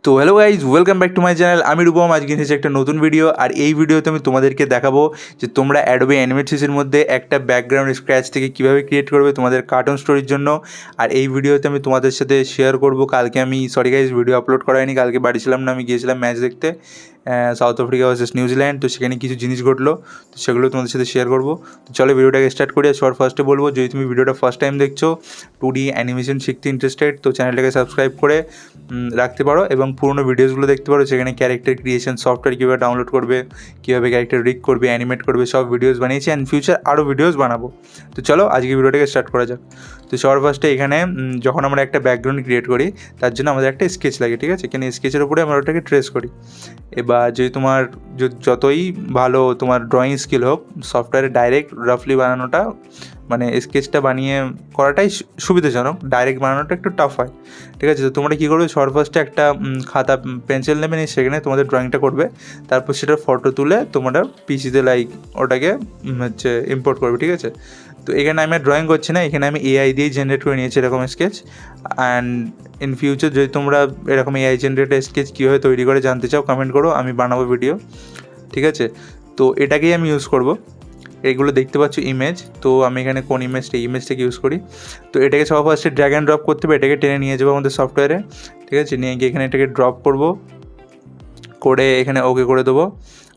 তো hello guys, welcome back to my channel. আমি রূপম। আজকে এসেছি একটা নতুন ভিডিও, আর এই ভিডিওতে আমি তোমাদেরকে দেখাবো যে তোমরা অ্যাডোবে অ্যানিমেট সিসির মধ্যে একটা ব্যাকগ্রাউন্ড স্ক্র্যাচ থেকে কীভাবে ক্রিয়েট করবে তোমাদের কার্টুন স্টোরির জন্য। আর এই ভিডিওতে আমি তোমাদের সাথে শেয়ার করবো। কালকে আমি গাইজ ভিডিও আপলোড করা হয়নি, কালকে বাড়ি ছিলাম না, আমি গিয়েছিলাম ম্যাচ দেখতে সাউথ আফ্রিকা ভার্সেস নিউজিল্যান্ড। তো সেখানে কিছু জিনিস ঘটলো, তো সেগুলো তোমাদের সাথে শেয়ার করবো। তো চলো ভিডিওটাকে স্টার্ট করি। আর ফার্স্টে বলবো, যদি তুমি ভিডিওটা ফার্স্ট টাইম দেখছো, 2D অ্যানিমেশন শিখতে ইন্টারেস্টেড, তো চ্যানেলটাকে সাবস্ক্রাইব করে রাখতে পারো এবং পুরোনো ভিডিওসগুলো দেখতে পারো। সেখানে ক্যারেক্টার ক্রিয়েশন সফটওয়্যার কীভাবে ডাউনলোড করবে, কীভাবে ক্যারেক্টার রিক করবে, অ্যানিমেট করবে, সব ভিডিওস বানিয়েছি। অ্যান্ড ফিউচার আরও ভিডিওস বানাবো। তো চলো আজকে ভিডিওটাকে স্টার্ট করা যাক। তো ফার্স্টে এখানে যখন আমরা একটা ব্যাকগ্রাউন্ড ক্রিয়েট করি, তার জন্য আমাদের একটা স্কেচ লাগে, ঠিক আছে? এখানে স্কেচের উপরে আমরা ওটাকে ট্রেস করি। এবার যদি তোমার যতই ভালো তোমার ড্রয়িং স্কিল হোক, সফটওয়্যারে ডাইরেক্ট রাফলি বানানোটা, মানে স্কেচটা বানিয়ে করাটাই সুবিধাজনক, ডাইরেক্ট বানানোটা একটু টাফ হয়, ঠিক আছে? তো তোমরা কী করবে, ফার্স্টে একটা খাতা পেন্সিল নেবে, নিয়ে সেখানে তোমাদের ড্রয়িংটা করবে। তারপর সেটার ফটো তুলে তোমরা পিসিতে ওটাকে ইম্পোর্ট করবে, ঠিক আছে? তো এখানে আমি ড্রয়িং করছি না, এখানে আমি এআই দিয়ে জেনারেট করে নিয়েছি এরকম স্কেচ। অ্যান্ড ইন ফিউচার যদি তোমরা এরকম এআই জেনারেটেড স্কেচ কীভাবে তৈরি করে জানতে চাও, কমেন্ট করো, আমি বানাবো ভিডিও, ঠিক আছে? তো এটাকেই আমি ইউজ করব। এগুলো দেখতে পাচ্ছ ইমেজ, তো আমি এখানে কোন ইমেজটাকে ইউজ করি। তো এটাকে ফার্স্টে ড্র্যাগ অ্যান্ড ড্রপ করতে হবে, এটাকে টেনে নিয়ে যাবো আমাদের সফটওয়্যারে, ঠিক আছে? নিয়ে গিয়ে এখানে এটাকে ড্রপ করে এখানে ওকে করে দেবো।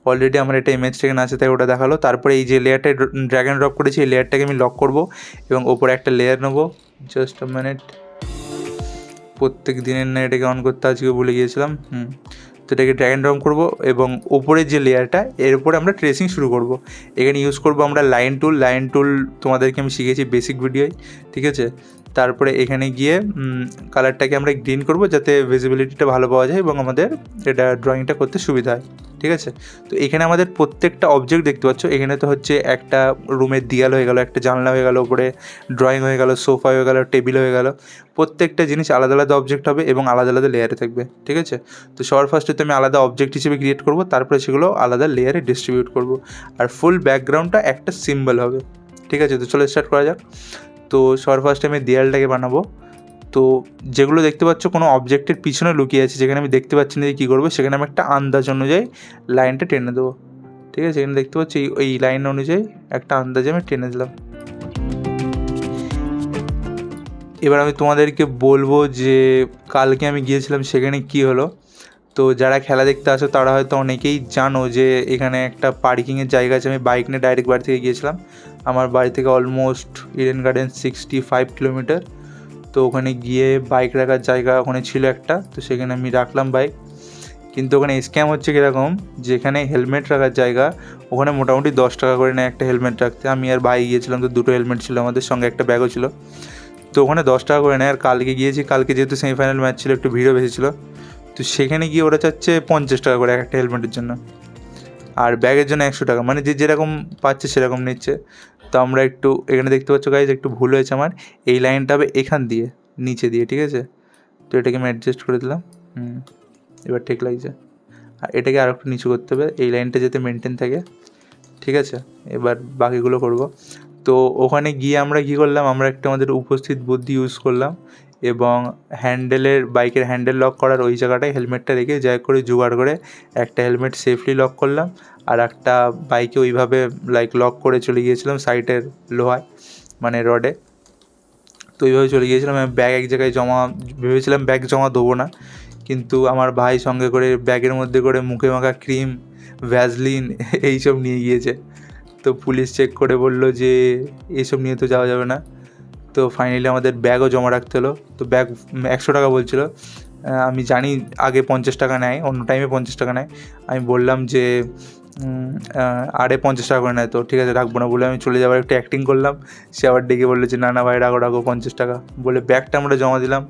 অলরেডি আমার এটা ইমেজটা এখানে আছে, তাই ওটা দেখালো। তারপরে এই যে লেয়ারটা ড্র্যাগ অ্যান্ড ড্রপ করেছি, এই লেয়ারটাকে আমি লক করবো এবং ওপরে একটা লেয়ার নেবো। জাস্ট আ মিনিট, প্রত্যেক দিনের না এটাকে অন করতে আজকে ভুলে গিয়েছিলাম। তো এটাকে ড্র্যাগ অ্যান্ড ড্রপ করবো এবং ওপরের যে লেয়ারটা, এর উপরে আমরা ট্রেসিং শুরু করব। এখানে ইউজ করব আমরা লাইন টুল তোমাদেরকে আমি শিখেছি বেসিক ভিডিওয়, ঠিক আছে? তারপরে এখানে গিয়ে কালারটাকে আমরা গ্রিন করব, যাতে ভিজিবিলিটিটা ভালো পাওয়া যায় এবং আমাদের এটা ড্রয়িংটা করতে সুবিধা হয়, ঠিক আছে? তো এখানে আমাদের প্রত্যেকটা অবজেক্ট দেখতে পাচ্ছ। এখানে তো হচ্ছে একটা রুমের দেয়াল হয়ে গেল, একটা জানলা হয়ে গেল, উপরে ড্রয়িং হয়ে গেল, সোফা হয়ে গেল, টেবিল হয়ে গেল। প্রত্যেকটা জিনিস আলাদা আলাদা অবজেক্ট হবে এবং আলাদা আলাদা লেয়ারে থাকবে, ঠিক আছে? তো ফার্স্টে তো আমি আলাদা অবজেক্ট হিসেবে ক্রিয়েট করব, তারপরে সেগুলো আলাদা লেয়ারে ডিস্ট্রিবিউট করব। আর ফুল ব্যাকগ্রাউন্ডটা একটা সিম্বল হবে, ঠিক আছে? তো চলো স্টার্ট করা যাক। তো ফার্স্টে আমি দেয়ালটাকে বানাবো। তো যেগুলো দেখতে পাচ্ছ কোনো অবজেক্টের পিছনে লুকিয়ে আছে, যেখানে আমি দেখতে পাচ্ছি না যে কী করবো, সেখানে আমি একটা আন্দাজ অনুযায়ী লাইনটা টেনে দেবো, ঠিক আছে? এখানে দেখতে পাচ্ছি এই লাইন অনুযায়ী একটা আন্দাজে আমি টেনে দিলাম। এবার আমি তোমাদেরকে বলবো যে কালকে আমি গিয়েছিলাম, সেখানে কি হলো। তো যারা খেলা দেখতে আসো তারা হয়তো অনেকেই জানো যে এখানে একটা পার্কিংয়ের জায়গা আছে। আমি বাইক নিয়ে ডাইরেক্ট বাড়ি থেকে গিয়েছিলাম। আমার বাড়ি থেকে অলমোস্ট ইডেন গার্ডেন 65 কিলোমিটার। তো ওখানে গিয়ে বাইক রাখার জায়গা ওখানে ছিল একটা, তো সেখানে আমি রাখলাম বাইক। কিন্তু ওখানে স্ক্যাম হচ্ছে কীরকম, যেখানে হেলমেট রাখার জায়গা, ওখানে মোটামুটি 10 টাকা করে নেয় একটা হেলমেট রাখতে। আমি আর ভাই গিয়েছিলাম, তো দুটো হেলমেট ছিল আমাদের সঙ্গে, একটা ব্যাগও ছিল। তো ওখানে 10 টাকা করে নেয়। আর কালকে গিয়েছি, কালকে যেহেতু সেমিফাইনাল ম্যাচ ছিল, একটু ভিড়ও বেশি ছিল, তো সেখানে গিয়ে ওরা চাচ্ছে 50 টাকা করে একটা হেলমেটের জন্য, আর ব্যাগের জন্য 100 টাকা। মানে যে যেরকম পাচ্ছে সেরকম নিচ্ছে। তো আমরা একটু এখানে দেখতে পাচ্ছ গাইজ, একটু ভুল হয়েছে আমার। এই লাইনটা হবে এখান দিয়ে, নিচে দিয়ে, ঠিক আছে? তো এটাকে আমি অ্যাডজাস্ট করে দিলাম। এবার ঠিক লাগছে। আর এটাকে আর একটু নিচু করতে হবে, এই লাইনটা যাতে মেনটেন থাকে, ঠিক আছে? এবার বাকিগুলো করব। তো ওখানে গিয়ে আমরা কী করলাম, আমরা একটা আমাদের উপস্থিত বুদ্ধি ইউজ করলাম এবং বাইকের হ্যান্ডেল লক করার ওই জায়গাটায় হেলমেটটা রেখে করে জোগাড় করে একটা হেলমেট সেফলি লক করলাম। আর একটা বাইকে ওইভাবে লক করে চলে গিয়েছিলাম সাইডের লোহায়, মানে রডে। তো ওইভাবে চলে গিয়েছিলাম। আমি ব্যাগ এক জায়গায় ভেবেছিলাম ব্যাগ জমা দেবো না, কিন্তু আমার ভাই সঙ্গে করে ব্যাগের মধ্যে করে মুখে মাখা ক্রিম, ভ্যাসলিন এইসব নিয়ে গিয়েছে। তো পুলিশ চেক করে বললো যে এইসব নিয়ে তো যাওয়া যাবে না। তো ফাইনালি আমাদের ব্যাগও জমা রাখতে হলো। তো ব্যাগ 100 টাকা বলছিল। আমি জানি আগে 50 টাকা নেয়, অন্য টাইমে 50 টাকা নেয়। আমি বললাম যে আরে 50 টাকা করে নেয়, তো ঠিক আছে রাখবো না বলে আমি চলে যাওয়ার একটু অ্যাক্টিং করলাম। সে আবার ডেকে বললো যে না ভাই রাখো 50 টাকা বলে ব্যাগটা আমরা জমা দিলাম।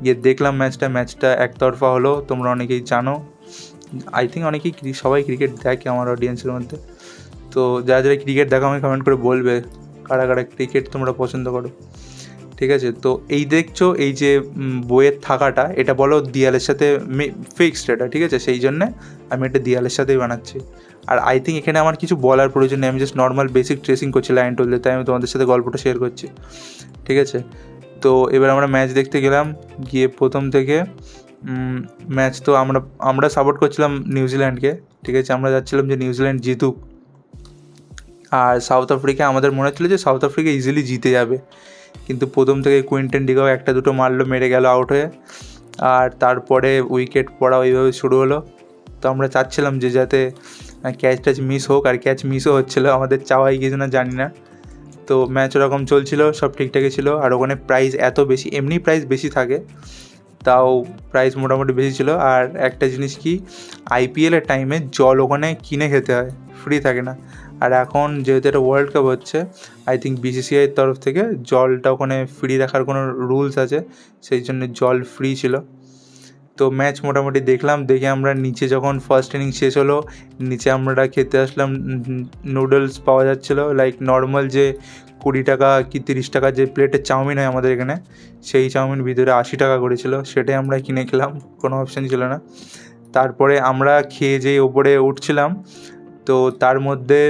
গিয়ে দেখলাম ম্যাচটা একতরফা হলো। তোমরা অনেকেই জানো, আই থিঙ্ক অনেকেই সবাই ক্রিকেট দেখে আমার অডিয়েন্সের মধ্যে। তো যারা যারা ক্রিকেট দেখো আমি কমেন্ট করে বলবে কারা কারা ক্রিকেট তোমরা পছন্দ করো, ঠিক আছে? তো এই দেখছো এই যে বইয়ের থাকাটা, এটা বলো দেয়ালের সাথে ফিক্সড এটা, ঠিক আছে? সেই জন্যে আমি এটা দেয়ালের সাথেই বানাচ্ছি। আর আই থিঙ্ক এখানে আমার কিছু বলার প্রয়োজন নেই, আমি জাস্ট নর্মাল বেসিক ট্রেসিং করছি লাইন টুল দিয়ে, তাই আমি তোমাদের সাথে গল্পটা শেয়ার করছি, ঠিক আছে? তো এবার আমরা ম্যাচ দেখতে গেলাম। গিয়ে প্রথম থেকে ম্যাচ তো আমরা সাপোর্ট করছিলাম নিউজিল্যান্ডকে, ঠিক আছে, আমরা যাচ্ছিলাম যে নিউজিল্যান্ড জিতুক। আর সাউথ আফ্রিকা আমাদের মনে হচ্ছিলো যে সাউথ আফ্রিকা ইজিলি জিতে যাবে, কিন্তু প্রথম থেকে কুইন্টন ডিকাও একটা দুটো মারলো, মেরে গেল আউট হয়ে। আর তারপরে উইকেট পড়া ওইভাবে শুরু হলো। তো আমরা চাচ্ছিলাম যে যাতে ক্যাচ ট্যাচ মিস হোক, আর ক্যাচ মিসও হচ্ছিলো, আমাদের চাওয়াই কিছু না, জানি না। তো ম্যাচ ওরকম চলছিল, সব ঠিকঠাকই ছিল। আর ওখানে প্রাইস এত বেশি, এমনি প্রাইস বেশি থাকে, তাও প্রাইস মোটামুটি বেশি ছিল। আর একটা জিনিস কি, আইপিএলের টাইমে জল ওখানে কিনে খেতে হয়, ফ্রি থাকে না। আর এখন যেহেতু এটা ওয়ার্ল্ড কাপ হচ্ছে, আই থিঙ্ক বিসিসিআইয়ের তরফ থেকে জলটা ওখানে ফ্রি রাখার কোনো রুলস আছে, সেই জন্য জল ফ্রি ছিল। তো ম্যাচ মোটামুটি দেখলাম, দেখে আমরা নিচে যখন ফার্স্ট ইনিংস শেষ হলো, নিচে আমরা খেতে আসলাম। নুডলস পাওয়া যাচ্ছিলো, লাইক নর্মাল যে 20 টাকা কি 30 টাকা যে প্লেটের চাউমিন হয় আমাদের এখানে, সেই চাউমিন ভিতরে 80 টাকা করেছিল, সেটাই আমরা কিনে খেলাম, কোনো অপশান ছিল না। তারপরে আমরা খেয়ে যেই ওপরে উঠছিলাম, তো তার মধ্যে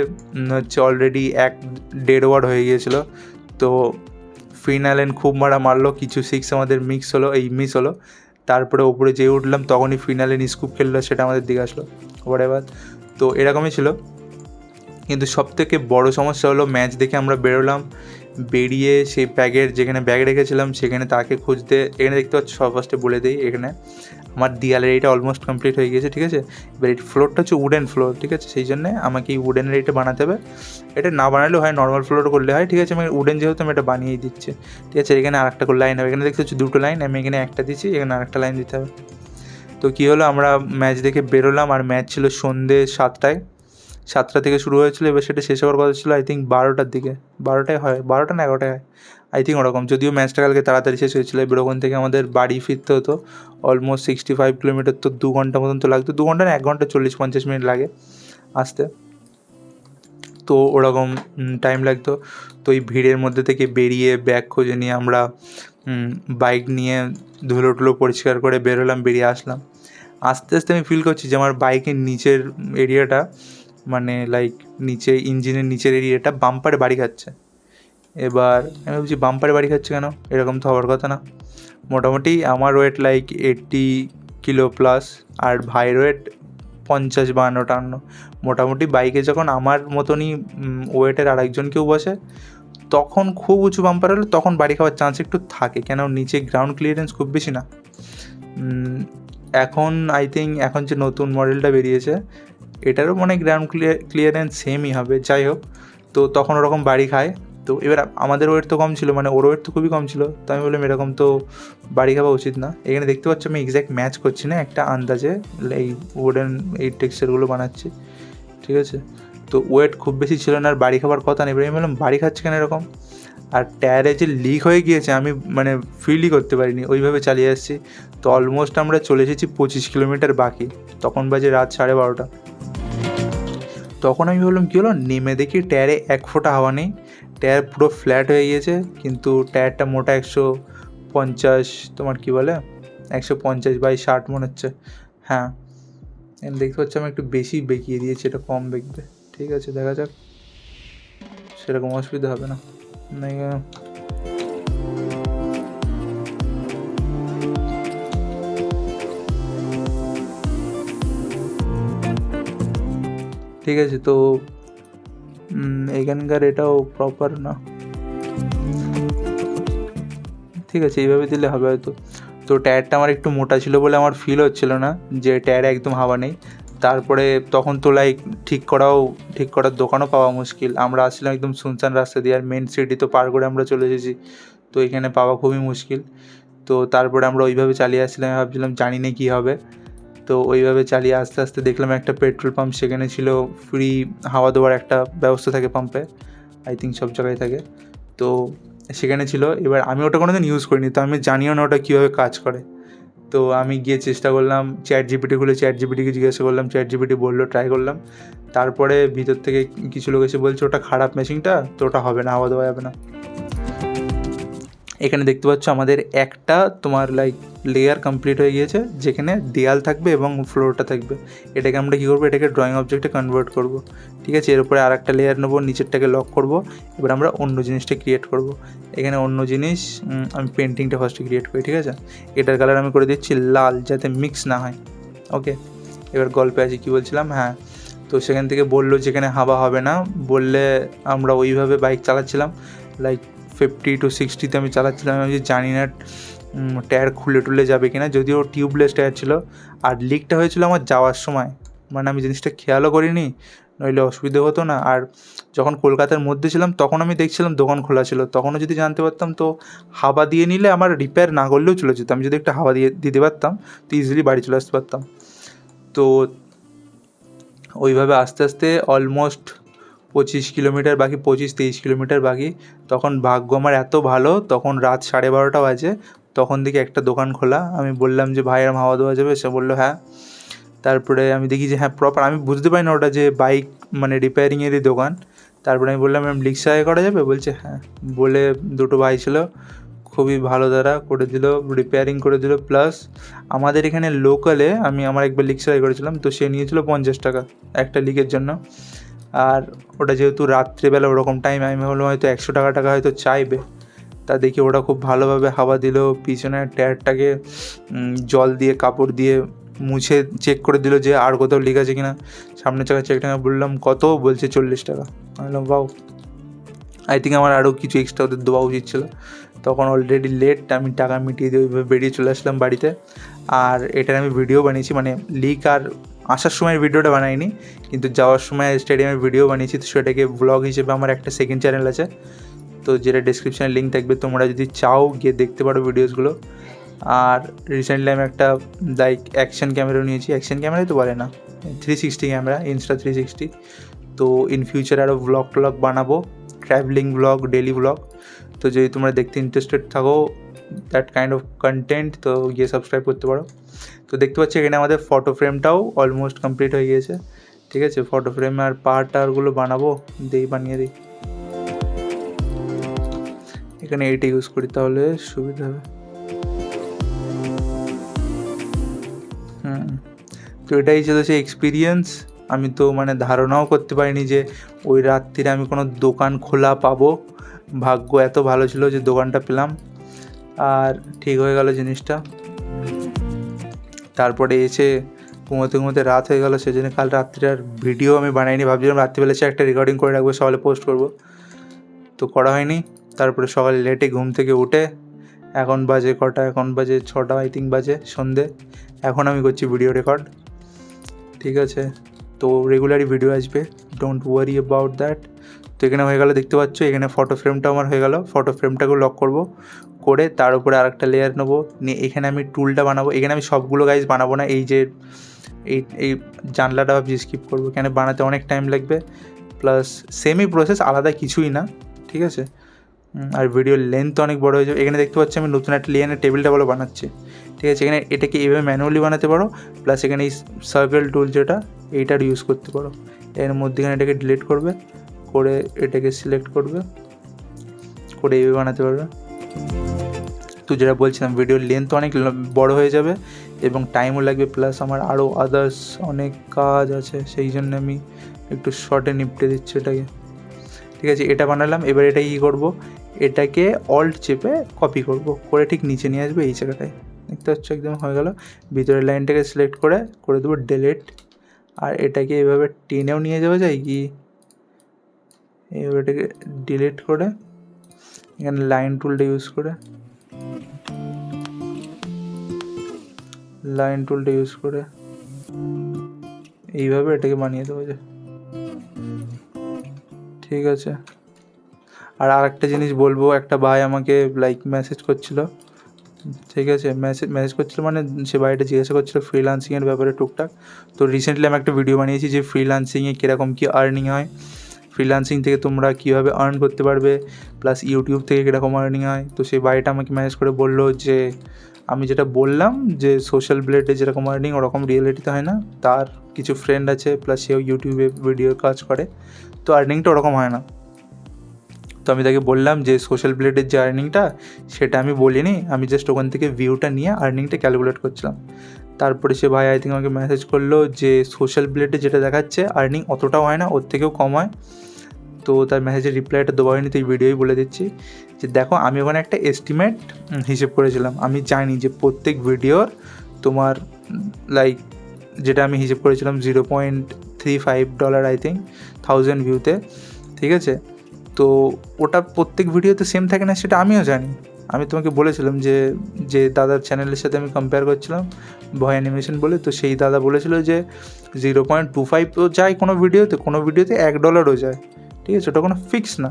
হচ্ছে অলরেডি 1-1.5 ওভার হয়ে গিয়েছিলো। তো ফিন অ্যালেন খুব মারলো, কিছু 6 আমাদের মিস হলো। তারপরে ওপরে যেয়ে উঠলাম, তখনই ফিন অ্যালেন স্কুপ খেললো, সেটা আমাদের দিকে আসলো, হোয়াটএভার। তো এরকমই ছিল। কিন্তু সবথেকে বড় সমস্যা হলো, ম্যাচ দেখে আমরা বেরিয়ে সেই যেখানে ব্যাগ রেখেছিলাম সেখানে তাকে খুঁজতে, এখানে দেখতে পাচ্ছি, সব ফার্স্টে বলে দিই, এখানে আমার দেয়ালের এইটা অলমোস্ট কমপ্লিট হয়ে গিয়েছে, ঠিক আছে। এবার এই ফ্লোরটা হচ্ছে উডেন ফ্লোর, ঠিক আছে, সেই জন্যে আমাকে এই উডেনের এইটা বানাতে হবে। এটা না বানালেও হয়, নর্মাল ফ্লোর করলে হয়, ঠিক আছে। আমি উডেন যেহেতু আমি এটা বানিয়েই দিচ্ছি, ঠিক আছে। এখানে আরেকটা করে লাইন হবে, এখানে দেখতে হচ্ছে 2টো লাইন, আমি এখানে একটা দিচ্ছি, এখানে আরেকটা লাইন দিতে হবে। তো কী হলো, আমরা ম্যাচ দেখে বেরোলাম, আর ম্যাচ ছিল সন্ধ্যে 7টা থেকে শুরু হয়েছিল। এবার সেটা শেষ হওয়ার কথা ছিল আই থিঙ্ক 12টার দিকে, 12টায় হয়, 12টা না 11টায় হয় আই থিঙ্ক ওরকম। যদিও ম্যাচটা কালকে তাড়াতাড়ি শেষ হয়েছিলো। এবার ওখান থেকে আমাদের বাড়ি ফিরতে হতো অলমোস্ট 65 কিলোমিটার, তো 2 ঘন্টা মতন তো লাগতো, 2 ঘন্টা না 1 ঘন্টা 40-50 মিনিট লাগে আসতে, তো ওরকম টাইম লাগতো। তো এই ভিড়ের মধ্যে থেকে বেরিয়ে ব্যাগ খুঁজে নিয়ে আমরা বাইক নিয়ে ধুলো পরিষ্কার করে বেরোলাম, বেরিয়ে আসলাম। আস্তে আস্তে আমি ফিল করছি যে আমার বাইকের নিচের এরিয়াটা, মানে লাইক নিচে ইঞ্জিনের নিচের এরিয়াটা বাম্পারে বাড়ি খাচ্ছে। এবার আমি ভাবছি বাম্পারে বাড়ি খাচ্ছে কেন, এরকম তো হওয়ার কথা না। মোটামুটি আমার ওয়েট লাইক 80 কিলো প্লাস, আর ভাইয়ের ওয়েট 50-52 মোটামুটি। বাইকে যখন আমার মতনই ওয়েটের আরেকজন কেউ বসে, তখন খুব উঁচু বাম্পার হলে তখন বাড়ি খাওয়ার চান্স একটু থাকে, কেন নিচে গ্রাউন্ড ক্লিয়ারেন্স খুব বেশি না। এখন আই থিঙ্ক এখন যে নতুন মডেলটা বেরিয়েছে, এটারও মনে গ্রাউন্ড ক্লিয়ারেন্স সেমই হবে, যাই হোক। তো তখন ওরকম বাড়ি খায়। তো এবার আমাদের ওয়েট তো কম ছিল, মানে ওর ওয়েট তো খুবই কম ছিল, তো আমি বললাম এরকম তো বাড়ি খাওয়া উচিত না। এখানে দেখতে পাচ্ছি আমি এক্স্যাক্ট ম্যাচ করছি না, একটা আন্দাজে এই উডেন এই টেক্সচারগুলো বানাচ্ছি, ঠিক আছে। তো ওয়েট খুব বেশি ছিল না, আর বাড়ি খাবার কথা নেই। আমি বললাম বাড়ি খাচ্ছে কেন এরকম। আর টায়ারে যে লিক হয়ে গিয়েছে আমি মানে ফিলই করতে পারিনি, ওইভাবে চালিয়ে আসছি। তো অলমোস্ট আমরা চলে এসেছি 25 কিলোমিটার বাকি, তখন বাজে রাত 12:30। তখন আমি ভাবলাম কী হলো, নেমে দেখি টায়ারে 1 ফোঁটা হাওয়া নেই, টায়ার পুরো ফ্ল্যাট হয়ে গিয়েছে। কিন্তু টায়ারটা মোটা 150, তোমার কী বলে 150/60 মনে হচ্ছে, হ্যাঁ। দেখতে পাচ্ছি আমি একটু বেশি বেঁকিয়ে দিয়েছি, এটা কম বেঁকবে, ঠিক আছে, দেখা যাক, সেরকম অসুবিধা হবে না। ঠিক আছে, তো এখানকার এটাও প্রপার না, ঠিক আছে, এইভাবে দিলে হবে হয়তো। তো টায়ারটা আমার একটু মোটা ছিল বলে আমার ফিল হচ্ছিলো না যে টায়ারে একদম হাওয়া নেই। তারপরে তখন তো লাইক ঠিক করার দোকানও পাওয়া মুশকিল। আমরা আসছিলাম একদম শুনশান রাস্তা দিয়ে, আর মেন সিটি তো পার করে আমরা চলে এসেছি, তো এখানে পাওয়া খুবই মুশকিল। তো তারপরে আমরা ওইভাবে চালিয়ে আসছিলাম, ভাবছিলাম জানি না কী হবে। তো ওইভাবে চালিয়ে আস্তে আস্তে দেখলাম একটা পেট্রোল পাম্প, সেখানে ছিল ফ্রি হাওয়া দেওয়ার একটা ব্যবস্থা থাকে পাম্পে, আই থিঙ্ক সব জায়গায় থাকে, তো সেখানে ছিল। এবার আমি ওটা কোনো দিন ইউজ করিনি, তো আমি জানিও না ওটা কীভাবে কাজ করে। তো আমি গিয়ে চেষ্টা করলাম, ChatGPT খুলে ChatGPTকে জিজ্ঞাসা করলাম, ChatGPT বললো, ট্রাই করলাম। তারপরে ভিতর থেকে কিছু লোক এসে বলছে ওটা খারাপ মেশিনটা, তো ওটা হবে না, হাওয়া দেওয়া যাবে না। এখানে দেখতে পাচ্ছ আমাদের একটা তোমার লাইক লেয়ার কমপ্লিট হয়ে গিয়েছে, যেখানে দেয়াল থাকবে এবং ফ্লোরটা থাকবে। এটাকে আমরা কী করবো, এটাকে ড্রয়িং অবজেক্টে কনভার্ট করব। ঠিক আছে, এর উপরে আর একটা লেয়ার নেবো, নিচেরটাকে লক করব। এবার আমরা অন্য জিনিসটা ক্রিয়েট করব। এখানে অন্য জিনিস আমি পেন্টিংটা ফার্স্টে ক্রিয়েট করি। ঠিক আছে, এটার কালার আমি করে দিচ্ছি লাল, যাতে মিক্স না হয়। ওকে, এবার গল্পে আছি, কী বলছিলাম, হ্যাঁ, তো সেখান থেকে বললো যেখানে হাওয়া হবে না, বললে আমরা ওইভাবে বাইক চালাচ্ছিলাম লাইক 50 to 60 আমি চালাচ্ছিলাম। আমি জানি না টায়ার খুলে টুলে যাবে কিনা, যদিও টিউবলেস টায়ার ছিল। আর লিকটা হয়েছিল আমার যাওয়ার সময়, মানে আমি জিনিসটা খেয়ালও করিনি, নইলে অসুবিধে হতো না। আর যখন কলকাতার মধ্যে ছিলাম তখন আমি দেখছিলাম দোকান খোলা ছিল, তখনও যদি জানতে পারতাম তো হাওয়া দিয়ে নিলে আমার রিপেয়ার না করলেও চলে যেত। আমি যদি একটা হাওয়া দিয়ে দিতে পারতাম তো ইজিলি বাড়ি চলে আসতে পারতাম। তো ওইভাবে আস্তে আস্তে অলমোস্ট 25 কিলোমিটার বাকি, 25-23 কিলোমিটার বাকি। তখন ভাগ্য আমার এত ভালো, তখন রাত 12:30 বাজে, তখন দেখি একটা দোকান খোলা। আমি বললাম যে ভাই আর হাওয়া দেওয়া যাবে? সে বললো হ্যাঁ। তারপরে আমি দেখি যে হ্যাঁ প্রপার, আমি বুঝতে পারি না ওটা যে বাইক মানে রিপেয়ারিংয়েরই দোকান। তারপরে আমি বললাম ম্যাম লিক্সায় করা যাবে? বলছে হ্যাঁ। বলে দুটো ভাই ছিল, খুবই ভালো, তারা করে দিল, রিপেয়ারিং করে দিল। প্লাস আমাদের এখানে লোকালে আমি আমার একবার লিক সারাই করেছিলাম, তো সে নিয়েছিল 50 টাকা একটা লিকের জন্য। আর ওটা যেহেতু রাত্রেবেলা ওরকম টাইম, আমি ভাবলাম হয়তো 100 টাকা হয়তো চাইবে। তা দেখি ওটা খুব ভালোভাবে হাওয়া দিল, পিছনের টায়ারটাকে জল দিয়ে কাপড় দিয়ে মুছে চেক করে দিল যে আর কোথাও লিক আছে কিনা। সামনের চাকা চেক টাকা বললাম কত, বলছে 40 টাকা। আমি বললাম বাউ, আই থিঙ্ক আমার আরও কিছু এক্সট্রা ওদের দেওয়া উচিত ছিল। তখন অলরেডি লেট, আমি টাকা মিটিয়ে দিয়ে ওইভাবে বেরিয়ে চলে আসলাম বাড়িতে। আর এটার আমি ভিডিও বানিয়েছি, মানে লিক আর আসার সময় ভিডিওটা বানাইনি, কিন্তু যাওয়ার সময় স্টেডিয়ামের ভিডিও বানিয়েছি। তো সেটাকে ব্লগ হিসেবে আমার একটা সেকেন্ড চ্যানেল আছে, তো যেটা ডিসক্রিপশানে লিঙ্ক থাকবে, তোমরা যদি চাও গিয়ে দেখতে পারো ভিডিওসগুলো। আর রিসেন্টলি আমি একটা লাইক অ্যাকশন ক্যামেরাও নিয়েছি, অ্যাকশন ক্যামেরাই তো বলে না, 360 ক্যামেরা, ইনস্টা 360। তো ইন ফিউচার আরও ব্লগ টলগ বানাবো, ট্রাভেলিং ব্লগ, ডেলি ব্লগ। তো যদি তোমরা দেখতে ইন্টারেস্টেড থাকো দ্যাট কাইন্ড অফ কন্টেন্ট, তো গিয়ে সাবস্ক্রাইব করতে পারো। তো দেখতে পাচ্ছি এখানে আমাদের ফটো ফ্রেমটাও অলমোস্ট কমপ্লিট হয়ে গিয়েছে। ঠিক আছে, ফটো ফ্রেম আর টারগুলো বানাবো, বানিয়ে দিই। এখানে এইটা ইউজ করি, তাহলে সুবিধা হবে। তো এটাই ছিল সেই এক্সপিরিয়েন্স। আমি তো মানে ধারণাও করতে পারিনি যে ওই রাত্রিরে আমি কোনো দোকান খোলা পাবো। ভাগ্য এত ভালো ছিল যে দোকানটা পেলাম, আর ঠিক হয়ে গেল জিনিসটা। তারপরে এসে ঘুমোতে ঘুমোতে রাত হয়ে গেলো, সেজন্য কাল রাত্রে আর ভিডিও আমি বানাইনি। ভাবছিলাম রাত্রিবেলা সে একটা রেকর্ডিং করে রাখবো, সকালে পোস্ট করব, তো করা হয়নি। তারপরে সকালে লেটে ঘুম থেকে উঠে, এখন বাজে কটা, এখন বাজে 6টা আই থিঙ্ক বাজে, সন্ধে। এখন আমি করছি ভিডিও রেকর্ড। ঠিক আছে, তো রেগুলারই ভিডিও আসবে, ডোন্ট ওয়ারি অ্যাবাউট দ্যাট। তো এখানে হয়ে গেল, দেখতে পাচ্ছ এখানে ফটো ফ্রেমটা আমার হয়ে গেল। ফটো ফ্রেমটাকেও লক করব, করে তার উপরে আরেকটা লেয়ার নেবো, নিয়ে এখানে আমি টুলটা বানাবো। এখানে আমি সবগুলো গাইজ বানাবো না, এই যে এই জানলাটা ভাবছি স্কিপ করবো, এখানে বানাতে অনেক টাইম লাগবে। প্লাস সেমি প্রসেস, আলাদা কিছুই না। ঠিক আছে, আর ভিডিওর লেন্থ অনেক বড়ো হয়ে যাবে। এখানে দেখতে পাচ্ছি আমি নতুন একটা লেয়ারের টেবিলটা বলে বানাচ্ছি। ঠিক আছে, এখানে এটাকে এইভাবে ম্যানুয়ালি বানাতে পারো, প্লাস এখানে এই সার্কেল টুল যেটা, এইটার ইউজ করতে পারো। এর মধ্যেখানে এটাকে ডিলিট করবে, করে এটাকে সিলেক্ট করবে, করে এইভাবে বানাতে পারবে। তো যেটা বলছিলাম, ভিডিওর লেন্থ অনেক বড়ো হয়ে যাবে এবং টাইমও লাগবে, প্লাস আমার আরও আদার্স অনেক কাজ আছে, সেই জন্য আমি একটু শর্টে নিপটে দিচ্ছি এটাকে। ঠিক আছে, এটা বানালাম। এবার এটা কী করবো, এটাকে অল্ট চেপে কপি করব, করে ঠিক নিচে নিয়ে আসবে এই জায়গাটায়। দেখতে পাচ্ছ একদম হয়ে গেল। ভিতরের লাইনটাকে সিলেক্ট করে দেবো ডিলিট। আর এটাকে এভাবে টেনেও নিয়ে যাওয়া যায় কি, এইভাবে এটাকে ডিলিট করে এখানে লাইন টুলটা ইউজ করে এইভাবে এটাকে বানিয়ে দেওয়া যায়। ঠিক আছে, আর আরেকটা জিনিস বলবো, একটা ভাই আমাকে লাইক মেসেজ করছিল। ঠিক আছে, মেসেজ করছিল মানে সে ভাইটা জিজ্ঞাসা করছিল ফ্রিল্যান্সিংয়ের ব্যাপারে টুকটাক। তো রিসেন্টলি আমি একটা ভিডিও বানিয়েছি যে ফ্রিল্যান্সিংয়ে কীরকম কী আর্নিং হয়, ফ্রিল্যান্সিং থেকে তোমরা কীভাবে আর্ন করতে পারবে, প্লাস ইউটিউব থেকে কীরকম আর্নিং হয়। তো সেই ভাইটা আমাকে মেসেজ করে বললো যে আমি যেটা বললাম যে সোশ্যাল ব্লেডে যেরকম আর্নিং ওরকম রিয়েলিটিতে হয় না, তার কিছু ফ্রেন্ড আছে, প্লাস সেও ইউটিউবে ভিডিওর কাজ করে, তো আর্নিংটা ওরকম হয় না। তো আমি তাকে বললাম যে সোশ্যাল ব্লেডের যে আর্নিংটা সেটা আমি বলিনি, আমি জাস্ট ওখান থেকে ভিউটা নিয়ে আর্নিংটা ক্যালকুলেট করছিলাম। তারপরে সে ভাই আই থিঙ্ক আমাকে মেসেজ করলো যে সোশ্যাল ব্লেডে যেটা দেখাচ্ছে আর্নিং অতটাও হয় না, ওর থেকেও কম হয়। তো তার মেসেজের রিপ্লাইটা দেওয়া হয়নি, তো এই ভিডিওই বলে দিচ্ছি যে দেখো আমি ওখানে একটা এস্টিমেট হিসেব করেছিলাম। আমি জানি যে প্রত্যেক ভিডিওর তোমার লাইক যেটা আমি হিসেব করেছিলাম $0.35 আই থিঙ্ক 1000 ভিউতে, ঠিক আছে। তো ওটা প্রত্যেক ভিডিওতে সেম থাকে না সেটা আমিও জানি। আমি তোমাকে বলেছিলাম যে দাদার চ্যানেলের সাথে আমি কম্পেয়ার করছিলাম ভয় অ্যানিমেশন বলে, তো সেই দাদা বলেছিল যে 0.25 যায় কোনো ভিডিওতে $1ও যায়, ঠিক আছে, ওটা কোনো ফিক্স না।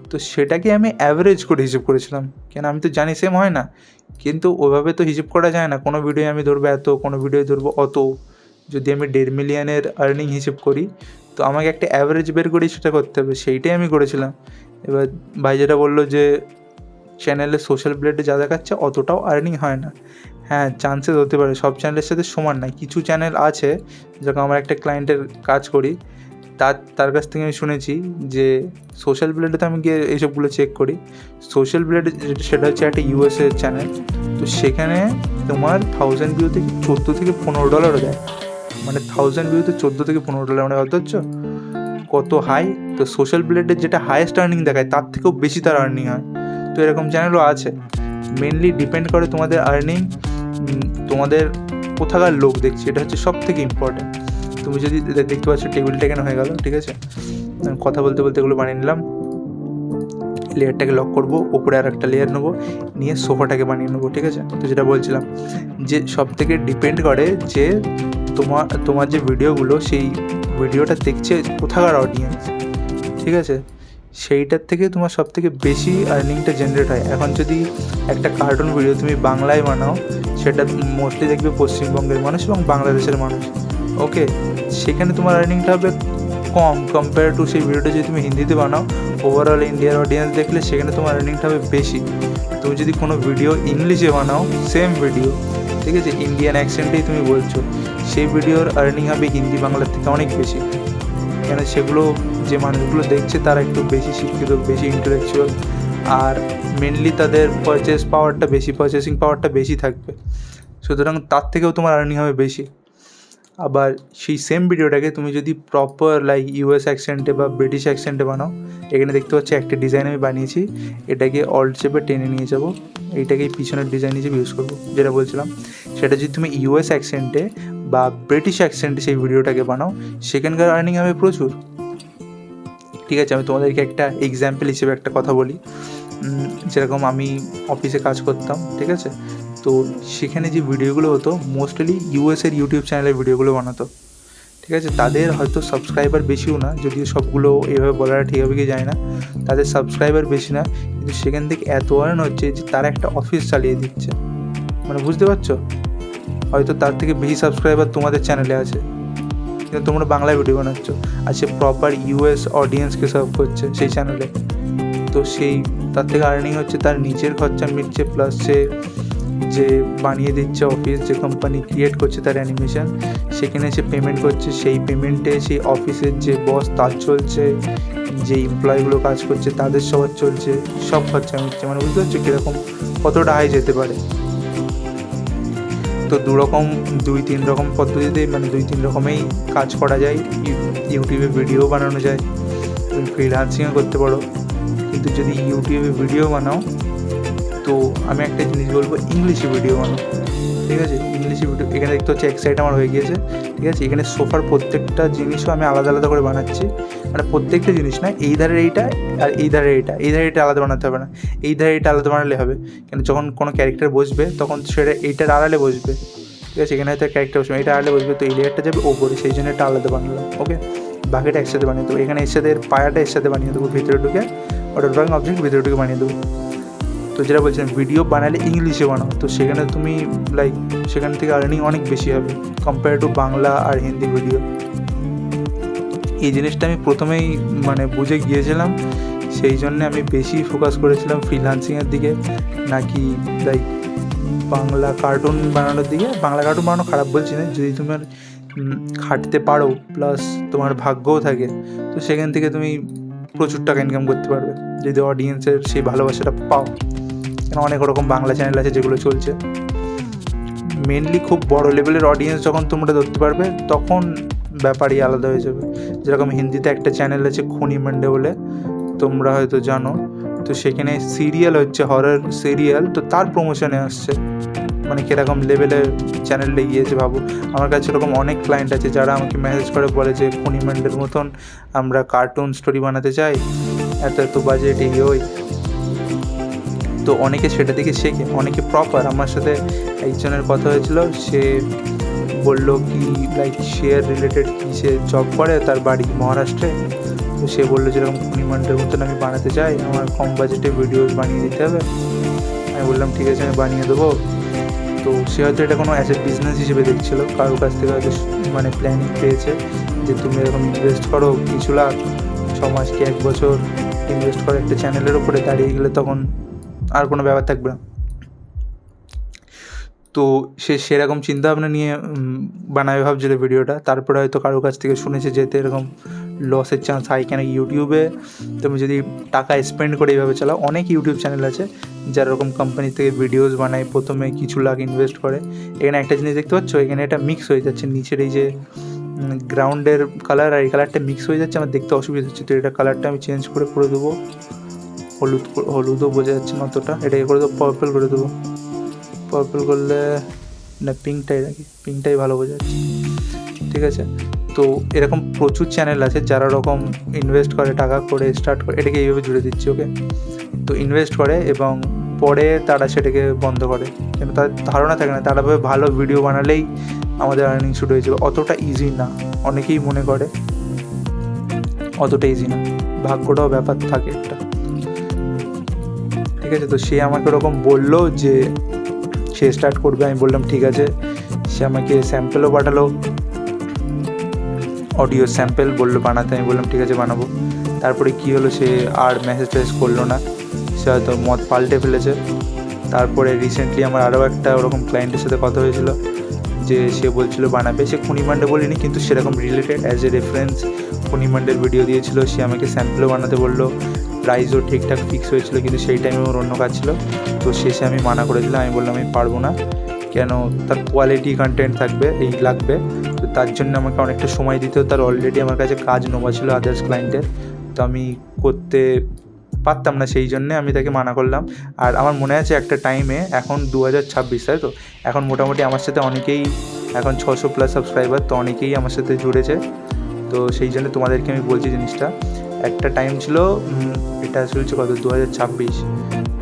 তো সেটাকে আমি অ্যাভারেজ করে হিসেব করেছিলাম, কেন আমি তো জানি সেম হয় না, কিন্তু ওইভাবে তো হিসেব করা যায় না। কোনো ভিডিও আমি ধরবো এত, কোনো ভিডিও ধরবো অত। যদি আমি 1.5 মিলিয়নের আর্নিং হিসেব করি তো আমাকে একটা অ্যাভারেজ বের করেই সেটা করতে হবে, সেইটাই আমি করেছিলাম। এবার ভাই যেটা বললো যে চ্যানেলে সোশ্যাল ব্লেডে যা দেখাচ্ছে অতটাও আর্নিং হয় না, হ্যাঁ চান্সেস হতে পারে, সব চ্যানেলের সাথে সমান নয়। কিছু চ্যানেল আছে, যখন আমার একটা ক্লায়েন্টের কাজ করি তার কাছ থেকে আমি শুনেছি যে সোশ্যাল ব্লেডে তো আমি গিয়ে এইসবগুলো চেক করি। সোশ্যাল ব্লেড সেটা হচ্ছে একটা ইউএসএ চ্যানেল, তো সেখানে তোমার 1000 ভিউ থেকে $14 থেকে $15 দেয়, মানে 1000 ভিউতে $14 থেকে $15, মানে ভাবতে পারছো কত হাই। তো সোশ্যাল ব্লেডের যেটা হাইয়েস্ট আর্নিং দেখায় তার থেকেও বেশি তার আর্নিং হয়। তো এরকম চ্যানেলও আছে। মেনলি ডিপেন্ড করে তোমাদের আর্নিং, তোমাদের কোথাকার লোক দেখছে, এটা হচ্ছে সব থেকে ইম্পর্ট্যান্ট। তুমি যদি দেখতে পাচ্ছ টেবিলটা কেন হয়ে গেল, ঠিক আছে, কথা বলতে বলতে এগুলো বানিয়ে নিলাম। লেয়ারটাকে লক করবো, ওপরে আর একটা লেয়ার নেবো, নিয়ে সোফাটাকে বানিয়ে নেবো, ঠিক আছে। তো যেটা বলছিলাম যে সব থেকে ডিপেন্ড করে যে তোমার যে ভিডিওগুলো, সেই ভিডিওটা দেখছে কোথাকার অডিয়েন্স, ঠিক আছে, সেইটার থেকে তোমার সব থেকে বেশি আর্নিংটা জেনারেট হয়। এখন যদি একটা কার্টুন ভিডিও তুমি বাংলায় বানাও, সেটা মোস্টলি দেখবে পশ্চিমবঙ্গের মানুষ এবং বাংলাদেশের মানুষ, ওকে, সেখানে তোমার আর্নিংটা হবে কম কম্পেয়ার টু সেই ভিডিওটা যদি তুমি হিন্দিতে বানাও, ওভারঅল ইন্ডিয়ার অডিয়েন্স দেখলে সেখানে তোমার আর্নিংটা হবে বেশি। তুমি যদি কোনো ভিডিও ইংলিশে বানাও, সেম ভিডিও, ঠিক আছে, ইন্ডিয়ান অ্যাকসেন্টেই তুমি বলছো, সেই ভিডিওর আর্নিং হবে হিন্দি বাংলার থেকে অনেক বেশি, কেন সেগুলো যে মানুষগুলো দেখছে তারা একটু বেশি শিক্ষিত, বেশি ইন্টেলেকচুয়াল, আর মেনলি তাদের পারচেসিং পাওয়ারটা বেশি থাকবে, সুতরাং তার থেকেও তোমার আর্নিং হবে বেশি। আবার সেই সেম ভিডিওটাকে তুমি যদি প্রপার লাইক ইউএস অ্যাকসেন্টে বা ব্রিটিশ অ্যাকসেন্টে বানাও, এখানে দেখতে পাচ্ছি একটা ডিজাইন আমি বানিয়েছি, এটাকে অল্ট চেপে টেনে নিয়ে যাবো, এইটাকেই পিছনের ডিজাইন হিসেবে ইউজ করবো, যেটা বলছিলাম সেটা যদি তুমি ইউএস অ্যাকসেন্টে বা ব্রিটিশ অ্যাকসেন্টে সেই ভিডিওটাকে বানাও, সেখানকার আর্নিং হবে প্রচুর, ঠিক আছে। আমি তোমাদেরকে একটা এক্সাম্পল হিসেবে একটা কথা বলি, যেরকম আমি অফিসে কাজ করতাম, ঠিক আছে, তো সেখানে যে ভিডিওগুলো হতো মোস্টলি ইউএসের ইউটিউব চ্যানেলের ভিডিওগুলো বানাতো, ঠিক আছে। তাদের হয়তো সাবস্ক্রাইবার বেশিও না, যদিও সবগুলো এভাবে বলাটা ঠিক হবে কি যায় না, তাদের সাবস্ক্রাইবার বেশি না, কিন্তু সেখান থেকে এত আর্ন হচ্ছে যে তারা একটা অফিস চালিয়ে দিচ্ছে, মানে বুঝতে পারছো, হয়তো তার থেকে বেশি সাবস্ক্রাইবার তোমাদের চ্যানেলে আছে, কিন্তু তোমরা বাংলায় ভিডিও বানাচ্ছ, আর সে প্রপার ইউএস অডিয়েন্সকে সার্ভ করছে সেই চ্যানেলে, তো সেই তার থেকে আর্নিং হচ্ছে, তার নিজের খরচা মিটছে, প্লাস সে যে বানিয়ে দিচ্ছে অফিস, যে কোম্পানি ক্রিয়েট করছে তার অ্যানিমেশন, সেখানে সে পেমেন্ট করছে, সেই পেমেন্টে সেই অফিসের যে বস তার চলছে, যে এমপ্লয়িগুলো কাজ করছে তাদের সবার চলছে, সব খরচা মিটছে, মানে বুঝতে পারছো কীরকম কতটা হাই যেতে পারে। তো দুই তিন রকম পদ্ধতিতে, মানে 2-3 রকমেই কাজ করা যায়, ইউটিউবে ভিডিও বানানো যায়, তুমি ফ্রিল্যান্সিংও করতে পারো, কিন্তু যদি ইউটিউবে ভিডিও বানাও তো আমি একটা জিনিস বলবো, ইংলিশে ভিডিও বানাও, ঠিক আছে। ইংলিশে ভিডিও এখানে দেখতে হচ্ছে এক সাইড আমার হয়ে গিয়েছে, ঠিক আছে। এখানে সোফার প্রত্যেকটা জিনিসও আমি আলাদা আলাদা করে বানাচ্ছি, মানে প্রত্যেকটা জিনিস না, এই ধারে এইটা আর এই ধারে এইটা আলাদা বানাতে হবে না, এই ধারে এইটা আলাদা বানালে হবে, কেন যখন কোনো ক্যারেক্টার বসবে তখন সেটা এইটার আড়ালে বসবে, ঠিক আছে। এখানে হয়তো ক্যারেক্টার বসবে, এটা আড়ালে বসবে, তো এই লেয়ারটা যাবে ওপরে, সেই জন্য এটা আলাদা বানালাম, ওকে। বাকিটা একসাথে বানিয়ে দেবো, এখানে এর সাথে পায়াটা এর সাথে বানিয়ে দেবো, ভিতরে ঢুকে ওটা ড্রয়িং অবজেক্ট ভিতরে ঢুকে বানিয়ে দেবো। তো যেটা বলছিলাম, ভিডিও বানালে ইংলিশে বানাও, তো সেখানে তুমি লাইক সেখান থেকে আর্নিং অনেক বেশি হবে কম্পেয়ার টু বাংলা আর হিন্দি ভিডিও। এই জিনিসটা আমি প্রথমেই মানে বুঝে গিয়েছিলাম, সেই জন্য আমি বেশি ফোকাস করেছিলাম ফ্রিল্যান্সিংয়ের দিকে, নাকি লাইক বাংলা কার্টুন বানানোর দিকে। বাংলা কার্টুন বানানো খারাপ বলছি না, যদি তোমার খাটতে পারো প্লাস তোমার ভাগ্যও থাকে, তো সেখান থেকে তুমি প্রচুর টাকা ইনকাম করতে পারবে যদি অডিয়েন্সের সেই ভালোবাসাটা পাও। কেন অনেক রকম বাংলা চ্যানেল আছে যেগুলো চলছে, মেনলি খুব বড় লেভেলের অডিয়েন্স যখন তোমরা ধরতে পারবে তখন ব্যাপারই আলাদা হয়ে যাবে। যেরকম হিন্দিতে একটা চ্যানেল আছে খুনি মান্ডে বলে, তোমরা হয়তো জানো, তো সেখানে সিরিয়াল হচ্ছে, হরর সিরিয়াল, তো তার প্রমোশনে আসছে, মানে কীরকম লেভেলের চ্যানেলটা গিয়েছে ভাবো। আমার কাছে এরকম অনেক ক্লায়েন্ট আছে যারা আমাকে মেসেজ করে বলে যে খুনি মান্ডের মতন আমরা কার্টুন স্টোরি বানাতে চাই, এত এত বাজেট এই ওই। তো অনেকে সেটা থেকে শেখে, অনেকে প্রপার। আমার সাথে একজনের কথা হয়েছিল, সে বললো কি লাইক শেয়ার রিলেটেড কি সে জব করে, তার বাড়ি মহারাষ্ট্রে। তো সে বললো যেরকম খুনি মান্ডের মতন আমি বানাতে চাই, আমার কম বাজেটে ভিডিওস বানিয়ে দিতে হবে। আমি বললাম ঠিক আছে আমি বানিয়ে দেবো। তো সে হয়তো এটা কোনো অ্যাজ এ বিজনেস হিসেবে দেখছিলো, কারোর কাছ থেকে হয়তো মানে প্ল্যানিং পেয়েছে যে তুমি এরকম ইনভেস্ট করো কিছু লাখ, 6 মাস কি 1 বছর ইনভেস্ট করো একটা চ্যানেলের ওপরে, দাঁড়িয়ে গেলে তখন আর কোনো ব্যাপার থাকবে না। তো সে সেরকম চিন্তাভাবনা নিয়ে বানাবে ভাবছিল ভিডিওটা। তারপরে হয়তো কারোর কাছ থেকে শুনেছে যেতে এরকম লসের চান্স হাই। কেন ইউটিউবে তুমি যদি টাকা স্পেন্ড করে এইভাবে চালাও, অনেক ইউটিউব চ্যানেল আছে যারা এরকম কোম্পানি থেকে ভিডিওস বানায়, প্রথমে কিছু লাখ ইনভেস্ট করে। এখানে একটা জিনিস দেখতে পাচ্ছ, এখানে এটা মিক্স হয়ে যাচ্ছে, নিচের এই যে গ্রাউন্ডের কালার আর এই কালারটা মিক্স হয়ে যাচ্ছে, আমার দেখতে অসুবিধা হচ্ছে। তো এটা কালারটা আমি চেঞ্জ করে দেবো, হলুদও বোঝা যাচ্ছে না অতটা, এটাকে করে দেবো পার্পল করে দেবো। পার্পল করলে না, পিঙ্কটাই রাখি, পিঙ্কটাই ভালো বোঝা যাচ্ছে, ঠিক আছে। তো এরকম প্রচুর চ্যানেল আছে যারা ওরকম ইনভেস্ট করে, টাকা করে স্টার্ট করে, এটাকে এইভাবে জুড়ে দিচ্ছি ওকে। তো ইনভেস্ট করে এবং পরে তারা সেটাকে বন্ধ করে, কেন তার ধারণা থাকে না তারা ভালো ভিডিও বানালেই আমাদের আর্নিং শুরু হয়ে যাবে। অতটা ইজি না, অনেকেই মনে করে অতটা ইজি না, ভাগ্যটাও ব্যাপার থাকে একটা, ঠিক আছে। তো সে আমাকে ওরকম বললো যে সে স্টার্ট করবে, আমি বললাম ঠিক আছে। সে আমাকে স্যাম্পেলও পাঠালো, অডিও স্যাম্পেল বললো বানাতে, আমি বললাম ঠিক আছে বানাবো। তারপরে কী হলো, সে আর মেসেজ করলো না, সে হয়তো মত পাল্টে ফেলেছে। তারপরে রিসেন্টলি আমার আরও একটা ওরকম ক্লায়েন্টের সাথে কথা হয়েছিল যে সে বলছিল বানাবে, সে খুনি মান্ডে বলিনি কিন্তু সেরকম রিলেটেড অ্যাজ এ রেফারেন্স খুনি মান্ডের ভিডিও দিয়েছিল। সে আমাকে স্যাম্পেলও বানাতে বললো, প্রাইসও ঠিকঠাক ফিক্স হয়েছিল, কিন্তু সেই টাইমে ওর অন্য কাজ ছিল। তো শেষে আমি মানা করেছিলাম, আমি বললাম আমি পারবো না, কেন তার কোয়ালিটি কন্টেন্ট থাকবে, এই লাগবে। তো তার জন্য আমাকে অনেকটা সময় দিতে হতো, তার অলরেডি আমার কাছে কাজ নেওয়া ছিল আদার্স ক্লায়েন্টের, তো আমি করতে পারতাম না, সেই জন্যে আমি তাকে মানা করলাম। আর আমার মনে আছে একটা টাইমে, এখন 2026 তাই তো, এখন মোটামুটি আমার সাথে অনেকেই, এখন 600+ সাবস্ক্রাইবার, তো অনেকেই আমার সাথে জুড়েছে। তো সেই জন্য তোমাদেরকে আমি বলছি জিনিসটা, একটা টাইম ছিল, এটা চলছে কত 2026,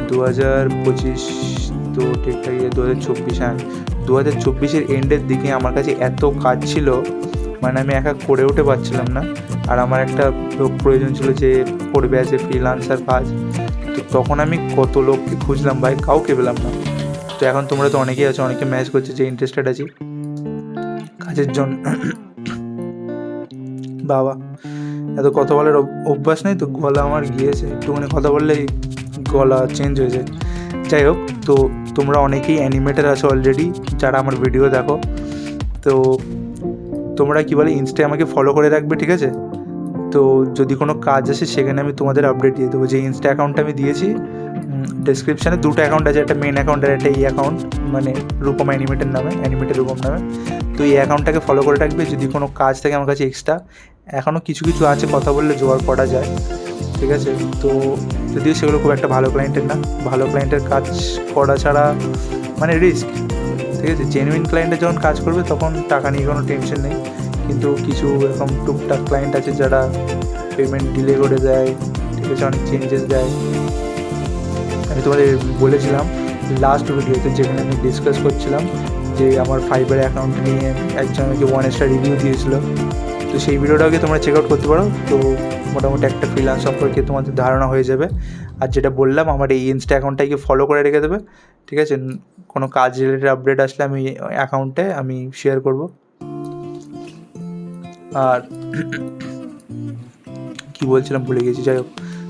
2025, তো ঠিকঠাক 2024, হ্যাঁ 2024-এর এন্ডের দিকে আমার কাছে এত কাজ ছিল, মানে আমি একা করে উঠে পারছিলাম না। আর আমার একটা লোক প্রয়োজন ছিল যে করবে অ্যাজ এ ফ্রিল্যান্সার কাজ। তো তখন আমি কত লোককে খুঁজলাম ভাই, কাউকে পেলাম না। তো এখন তোমরা তো অনেকেই আছো, অনেকে ম্যাচ করছে যে ইন্টারেস্টেড আছি কাজের জন্য। বাবা এত কথা বলার অভ্যাস নেই তো, গলা আমার গিয়েছে, একটুখানি কথা বললেই গলা চেঞ্জ হয়ে যায়। যাই হোক, তো তোমরা অনেকেই অ্যানিমেটার আছো অলরেডি যারা আমার ভিডিও দেখো, তো তোমরা কী বলে ইনস্টায় আমাকে ফলো করে রাখবে, ঠিক আছে। তো যদি কোনো কাজ আসে সেখানে আমি তোমাদের আপডেট দিয়ে দেবো। যে ইনস্টা অ্যাকাউন্টটা আমি দিয়েছি, ডেসক্রিপশানে 2টো অ্যাকাউন্ট আছে, একটা মেন অ্যাকাউন্ট আর একটা এই অ্যাকাউন্ট, মানে রূপম অ্যানিমেটের নামে, অ্যানিমেটের রূপম নামে। তো এই অ্যাকাউন্টটাকে ফলো করে রাখবে, যদি কোনো কাজ থাকে আমার কাছে এক্সট্রা, এখনও কিছু কিছু আছে কথা বললে জোগাড় করা যায়, ঠিক আছে। তো যদিও সেগুলো খুব একটা ভালো ক্লায়েন্টের না, ভালো ক্লায়েন্টের কাজ করা ছাড়া মানে রিস্ক, ঠিক আছে। জেনুইন ক্লায়েন্টের যখন কাজ করবে তখন টাকা নিয়ে কোনো টেনশন নেই, কিন্তু কিছু এরকম টুকটাক ক্লায়েন্ট আছে যারা পেমেন্ট ডিলে করে দেয়, ঠিক আছে, অনেক চেঞ্জেস দেয়। আমি তোমাদের বলেছিলাম লাস্ট ভিডিওতে, যেখানে আমি ডিসকাস করছিলাম যে আমার ফাইবার অ্যাকাউন্ট নিয়ে একজন আমাকে 1 স্টার রিভিউ দিয়েছিল, তো সেই ভিডিওটাকে তোমরা চেক আউট করতে পারো। তো মোটামুটি একটা ফ্রিল্যান্স সম্পর্কে তোমাদের ধারণা হয়ে যাবে। আর যেটা বললাম, আমার এই ইনস্টা অ্যাকাউন্টটাকে ফলো করে রেখে দেবে, ঠিক আছে। কোনো কাজ রিলেটেড আপডেট আসলে আমি অ্যাকাউন্টে আমি শেয়ার করব। আর কি বলছিলাম ভুলে গেছি, যাই হোক।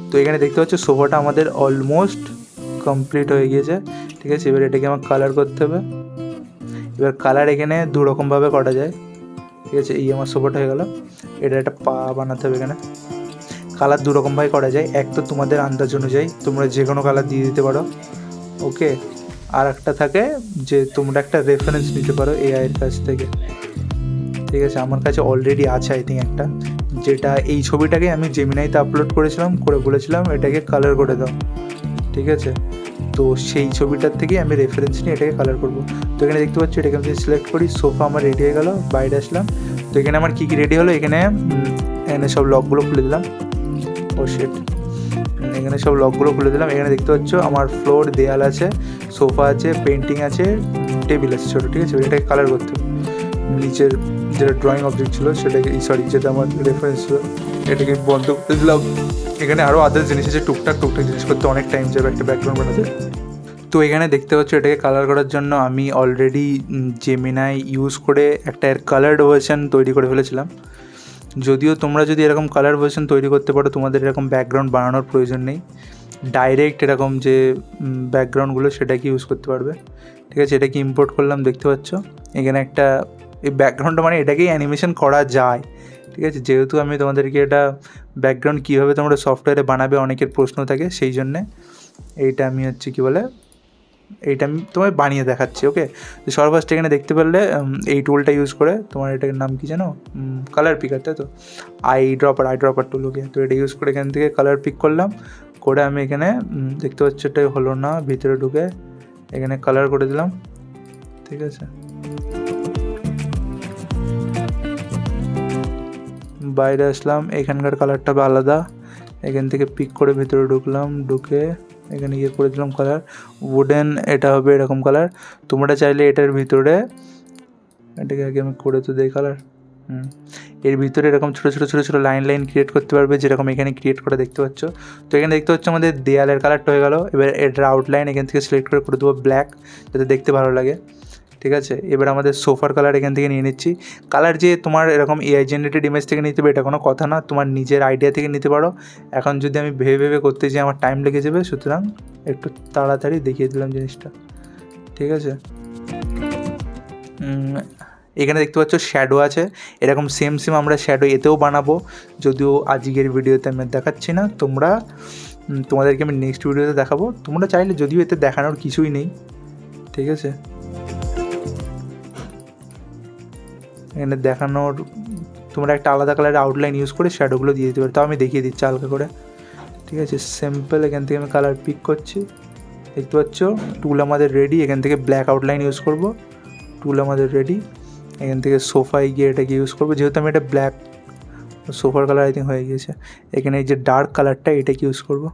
তো এখানে দেখতে পাচ্ছ সোফাটা আমাদের অলমোস্ট কমপ্লিট হয়ে গিয়েছে, ঠিক আছে। এবার এটাকে আমার কালার করতে হবে। এবার কালার এখানে 2 রকমভাবে করা যায়, ঠিক আছে। এই আমার সোফাটা হয়ে গেল, এটা একটা পা বানাতে হবে এখানে। কালার দুরকমভাবে করা যায়, এক তো তোমাদের আন্দাজ অনুযায়ী তোমরা যে কোনো কালার দিয়ে দিতে পারো, ওকে। আর একটা থাকে যে তোমরা একটা রেফারেন্স নিতে পারো এআইয়ের কাছ থেকে, ঠিক আছে। আমার কাছে অলরেডি আছে আই থিঙ্ক একটা, যেটা এই ছবিটাকে আমি জেমিনাইতে আপলোড করেছিলাম, করে বলেছিলাম এটাকে কালার করে দাও, ঠিক আছে। তো সেই ছবিটার থেকে আমি রেফারেন্স নিয়ে এটাকে কালার করব। তো এখানে দেখতে পাচ্ছি, এটাকে আমি সিলেক্ট করি, সোফা আমার রেডি হয়ে গেল, বাইরে আসলাম। তো এখানে আমার কী কী রেডি হলো, এখানে সব লকগুলো খুলে দিলাম, ও শিট, এখানে সব লকগুলো খুলে দিলাম। এখানে দেখতে পাচ্ছ আমার ফ্লোর, দেয়াল আছে, সোফা আছে, পেন্টিং আছে, টেবিল আছে ছোটো, ঠিক আছে। এটাকে কালার করতে হবে। নিচের যেটা ড্রয়িং অবজেক্ট ছিল সেটাকে, যেটা আমার রেফারেন্স ছিল, এটাকে বন্ধ করে দিলাম। এখানে আরও আদার্স জিনিস আছে, টুকটাক জিনিস করতে অনেক টাইম যাবে একটা ব্যাকগ্রাউন্ড বানাতে। তো এখানে দেখতে পাচ্ছ এটাকে কালার করার জন্য আমি অলরেডি জেমিনাই ইউজ করে একটা এর কালার্ড ভার্সন তৈরি করে ফেলেছিলাম। যদিও তোমরা যদি এরকম কালার ভার্সন তৈরি করতে পারো, তোমাদের এরকম ব্যাকগ্রাউন্ড বানানোর প্রয়োজন নেই, ডাইরেক্ট এরকম যে ব্যাকগ্রাউন্ডগুলো সেটাকে ইউজ করতে পারবে, ঠিক আছে। এটাকে ইম্পোর্ট করলাম, দেখতে পাচ্ছ এখানে একটা, এই ব্যাকগ্রাউন্ডটা মানে এটাকেই অ্যানিমেশন করা যায়, ঠিক আছে। যেহেতু আমি তোমাদেরকে এটা ব্যাকগ্রাউন্ড কীভাবে তোমরা সফটওয়্যারে বানাবে অনেকের প্রশ্ন থাকে, সেই জন্যে এইটা আমি কী বলে, এইটা আমি তোমায় বানিয়ে দেখাচ্ছি, ওকে। তো সর্বফার্স্ট এখানে দেখতে পারলে এই টুলটা ইউজ করে, তোমার এটার নাম কি জানো, কালার পিকার, তাই তো, আই ড্রপার টুল, ওকে। তো এটা ইউজ করে এখান থেকে কালার পিক করলাম, করে আমি এখানে দেখতে পাচ্ছি এটাই হলো না, ভিতরে ঢুকে এখানে কালার করে দিলাম, ঠিক আছে। বাইরে আসলাম, এখানকার কালারটা আলাদা, এখান থেকে পিক করে ভিতরে ঢুকলাম, ঢুকে এখানে করে দিলাম কালার উডেন, এটা হবে এরকম কালার। তোমরা চাইলে এটার ভিতরে, এটাকে আগে আমি করে তো দেই কালার, এর ভিতরে এরকম ছোটো ছোটো লাইন ক্রিয়েট করতে পারবে, যেরকম এখানে ক্রিয়েট করে দেখতে পাচ্ছ। তো এখানে দেখতে পাচ্ছ আমাদের দেয়ালের কালারটা হয়ে গেল। এবার এটার আউটলাইন এখান থেকে সিলেক্ট করে দেবো ব্ল্যাক, যাতে দেখতে ভালো লাগে, ঠিক আছে। এবার আমাদের সোফার কালার এখান থেকে নিয়ে নিচ্ছি। কালার যে তোমার এরকম এআই জেনারেটেড ইমেজ থেকে নিতে হবে এটা কোনো কথা না, তোমার নিজের আইডিয়া থেকে নিতে পারো। এখন যদি আমি ভেবে করতে যাই আমার টাইম লেগে যাবে, সুতরাং একটু তাড়াতাড়ি দেখিয়ে দিলাম জিনিসটা, ঠিক আছে। এখানে দেখতে পাচ্ছ শ্যাডো আছে, এরকম সেম আমরা শ্যাডো এতেও বানাবো, যদিও আজকের ভিডিওতে আমি দেখাচ্ছি না, তোমাদেরকে আমি নেক্সট ভিডিওতে দেখাবো। তোমরা চাইলে, যদিও এতে দেখানোর কিছুই নেই, ঠিক আছে। এখানে দেখানোর, তোমরা একটা আলাদা কালারের আউটলাইন ইউজ করে শ্যাডোগুলো দিয়ে দিতে পারো, তাও আমি দেখিয়ে দিচ্ছি হালকা করে, ঠিক আছে। সিম্পল এখান থেকে আমি কালার পিক করছি, দেখতে পাচ্ছ টুল আমাদের রেডি। এখান থেকে ব্ল্যাক আউটলাইন ইউজ করব, টুল আমাদের রেডি। এখান থেকে সোফায় গিয়ে এটাকে ইউজ করবো, যেহেতু আমি এটা ব্ল্যাক, সোফার কালার আই থিঙ্ক হয়ে গিয়েছে। এখানে এই যে ডার্ক কালারটা, এটাকে ইউজ করব।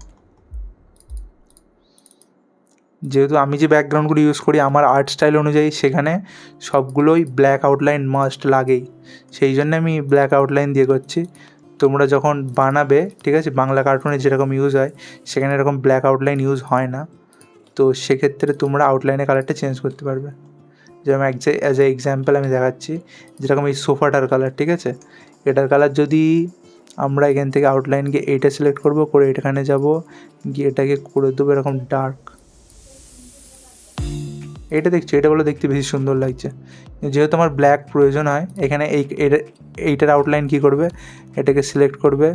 যেহেতু আমি যে ব্যাকগ্রাউন্ডগুলো ইউজ করি আমার আর্ট স্টাইল অনুযায়ী, সেখানে সবগুলোই ব্ল্যাক আউটলাইন মাস্ট লাগেই, সেই জন্য আমি ব্ল্যাক আউটলাইন দিয়ে করছি। তোমরা যখন বানাবে, ঠিক আছে, বাংলা কার্টুনে যেরকম ইউজ হয় সেখানে এরকম ব্ল্যাক আউটলাইন ইউজ হয় না, তো সেক্ষেত্রে তোমরা আউটলাইনের কালারটা চেঞ্জ করতে পারবে। যেরকম অ্যাজ এ এক্সাম্পল আমি দেখাচ্ছি, যেরকম এই সোফাটার কালার, ঠিক আছে, এটার কালার যদি আমরা এখান থেকে আউটলাইন গিয়ে এইটা সিলেক্ট করবো, করে এখানে যাব, গিয়ে এটাকে করে দেবো এরকম ডার্ক, এটা দেখছো, এটা বলে দেখতে বেশি সুন্দর লাগছে। যেহেতু আমার ব্ল্যাক প্রয়োজন হয়, এখানে এইটার আউটলাইন কী করবে, এটাকে সিলেক্ট করবে,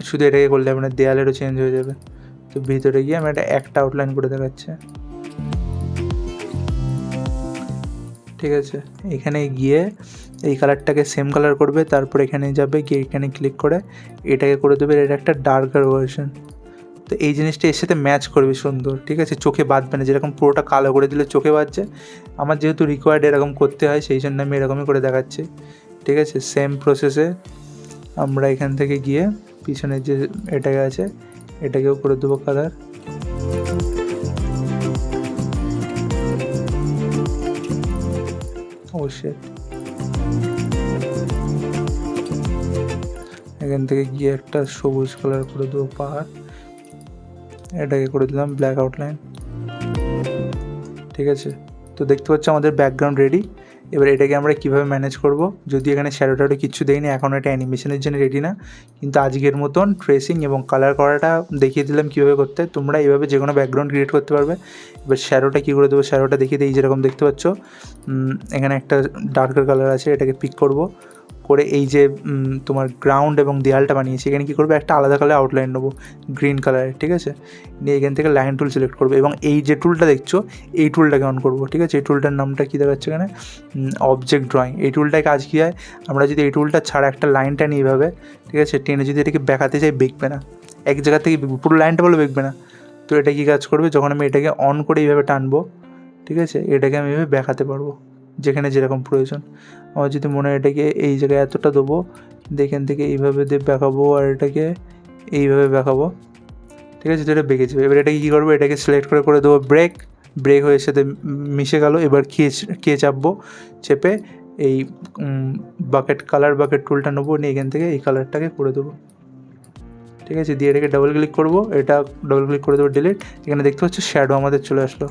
শুধু এটাকে করলে মানে দেয়ালেরও চেঞ্জ হয়ে যাবে। তো ভিতরে গিয়ে আমি একটা আউটলাইন করে দেখাচ্ছি, ঠিক আছে। এখানে গিয়ে এই কালারটাকে সেম কালার করবে, তারপর এখানে যাবে, গিয়ে এখানে ক্লিক করে এটাকে করে দেবে এটা একটা ডার্কার ভার্সন। তো এই জিনিসটা এর সাথে ম্যাচ করবে সুন্দর, ঠিক আছে, চোখে বাঁধবে না, যেরকম পুরোটা কালো করে দিলে চোখে বাঁধছে, আমার যেহেতু রিকোয়ার্ড এরকম করতে হয় সেই জন্য আমি এরকমই করে দেখাচ্ছি, ঠিক আছে। সেম প্রসেসে আমরা এখান থেকে গিয়ে পিছনের যে এটাকে আছে এটাকেও করে দেবো কালার, অবশ্যই। এখান থেকে গিয়ে একটা সবুজ কালার করে দেবো পাহাড়, এটাকে করে দিলাম ব্ল্যাক আউটলাইন, ঠিক আছে। তো দেখতে পাচ্ছ আমাদের ব্যাকগ্রাউন্ড রেডি। এবার এটাকে আমরা কীভাবে ম্যানেজ করব, যদি এখানে শ্যাডো ট্যাডো কিচ্ছু দেয়নি, এখন এটা অ্যানিমেশনের জন্য রেডি না, কিন্তু আজকের মতন ট্রেসিং এবং কালার করাটা দেখিয়ে দিলাম কীভাবে করতে। তোমরা এইভাবে যে কোনো ব্যাকগ্রাউন্ড ক্রিয়েট করতে পারবে। এবার শ্যাডোটা কী করে দেবো, শ্যাডোটা দেখিয়ে দিই, যেরকম দেখতে পাচ্ছ এখানে একটা ডার্কার কালার আছে, এটাকে পিক করব, করে এই যে তোমার গ্রাউন্ড এবং দেয়ালটা বানিয়েছি এখানে কী করবে, একটা আলাদা কালার আউটলাইন নেবো গ্রিন কালারের, ঠিক আছে। নিয়ে এখান থেকে লাইন টুল সিলেক্ট করবো এবং এই যে টুলটা দেখছো এই টুলটাকে অন করবো, ঠিক আছে। এই টুলটার নামটা কী দেখাচ্ছে এখানে, অবজেক্ট ড্রয়িং। এই টুলটায় কাজ কী হয়, আমরা যদি এই টুলটা ছাড়া একটা লাইনটা নিই এইভাবে, ঠিক আছে, টেনে যদি এটাকে বেঁকাতে চাই বেঁকবে না, এক জায়গা থেকে পুরো লাইনটা বলে বেঁকবে না। তো এটা কী কাজ করবে, যখন আমি এটাকে অন করে এইভাবে টানবো, ঠিক আছে, এটাকে আমি এইভাবে বেঁকাতে পারবো যেখানে যেরকম প্রয়োজন। আমার যদি মনে হয় এটাকে এই জায়গায় এতটা দেবো, এখান থেকে এইভাবে দিয়ে বেঁকাবো আর এটাকে এইভাবে বেঁকাবো, ঠিক আছে। তো এটা বেঁকে যাবে। এবার এটাকে কী করবো, এটাকে সিলেক্ট করে দেবো ব্রেক, ব্রেক হয়ে সাথে মিশে গেল। এবার কে চাপবো, চেপে এই বাকেট টুলটা নেবো, নিয়ে এখান থেকে এই কালারটাকে করে দেবো, ঠিক আছে। দিয়ে এটাকে ডাবল ক্লিক করবো, এটা ডাবল ক্লিক করে দেবো ডিলিট। এখানে দেখতে পাচ্ছ শ্যাডো আমাদের চলে আসলো।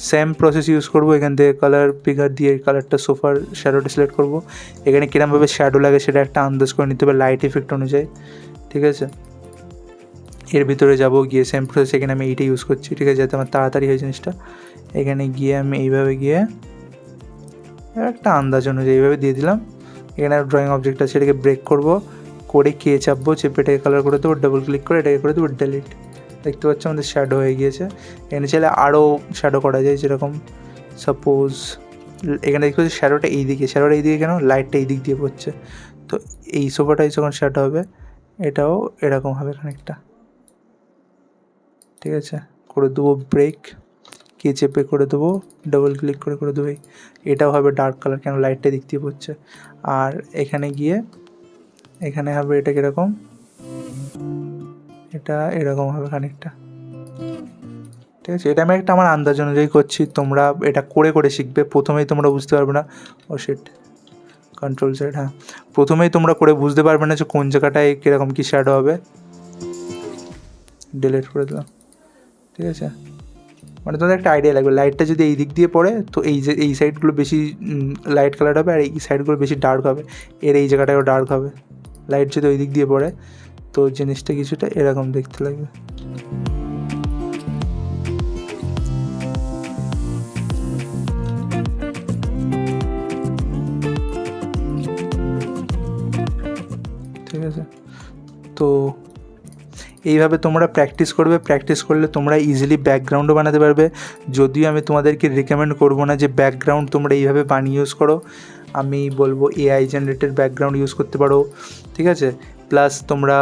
সেম প্রসেস ইউজ করবো, এখান থেকে কালার পিকার দিয়ে কালারটা সোফার শ্যাডোটা সিলেক্ট করবো। এখানে কীরকমভাবে শ্যাডো লাগে সেটা একটা আন্দাজ করে নিতে হবে লাইট ইফেক্ট অনুযায়ী, ঠিক আছে। এর ভিতরে যাব, গিয়ে সেম প্রসেস এখানে আমি এইটা ইউজ করছি, ঠিক আছে, যাতে আমার তাড়াতাড়ি হয় জিনিসটা। এখানে গিয়ে আমি এইভাবে গিয়ে একটা আন্দাজ অনুযায়ী এইভাবে দিয়ে দিলাম। এখানে ড্রয়িং অবজেক্ট আছে, এটাকে ব্রেক করবো, করে কে চাপবো, চেপে এটাকে কালার করে দেবো, ডাবল ক্লিক করে এটাকে করে দেবো ডিলিট। দেখতে পাচ্ছ আমাদের শ্যাডো হয়ে গিয়েছে। এখানে চাইলে আরও শ্যাডো করা যায়, যেরকম সাপোজ এখানে দেখতে পাচ্ছি শ্যাডোটা এইদিকে কেন, লাইটটা এই দিক দিয়ে পড়ছে। তো এই সোফাটাই যখন শ্যাডো হবে এটাও এরকম হবে খানিকটা, ঠিক আছে। করে দেবো ব্রেক, কে চেপে করে দেবো, ডাবল ক্লিক করে দেবো, এটাও হবে ডার্ক কালার, কেন লাইটটা দিক দিয়ে পড়ছে। আর এখানে গিয়ে এখানে হবে এটা কীরকম, এটা এরকম হবে খানিকটা, ঠিক আছে। এটা আমি একটা আমার আন্দাজ অনুযায়ী করছি, তোমরা এটা করে শিখবে। প্রথমেই তোমরা বুঝতে পারবে না, ও শিট, কন্ট্রোল সেট, হ্যাঁ, প্রথমেই তোমরা করে বুঝতে পারবে না যে কোন জায়গাটায় কীরকম কী শ্যাডো হবে। ডিলিট করে দিলাম, ঠিক আছে। মানে তোমাদের একটা আইডিয়া লাগবে, লাইটটা যদি এই দিক দিয়ে পড়ে তো এই সাইডগুলো বেশি লাইট কালার হবে আর এই সাইডগুলো বেশি ডার্ক হবে, এর এই জায়গাটাও ডার্ক হবে। লাইট যদি ওই দিক দিয়ে পড়ে তো জিনিসটা কিছুটা এরকম দেখতে লাগবে। ঠিক আছে, তো এইভাবে তোমরা প্র্যাকটিস করলে তোমরা ইজিলি ব্যাকগ্রাউন্ডও বানাতে পারবে। যদিও আমি তোমাদেরকে রিকমেন্ড করবো না যে ব্যাকগ্রাউন্ড তোমরা এইভাবে বানিয়ে ইউজ করো, আমি বলবো এআই জেনারেটেড ব্যাকগ্রাউন্ড ইউজ করতে পারো, ঠিক আছে। প্লাস তোমরা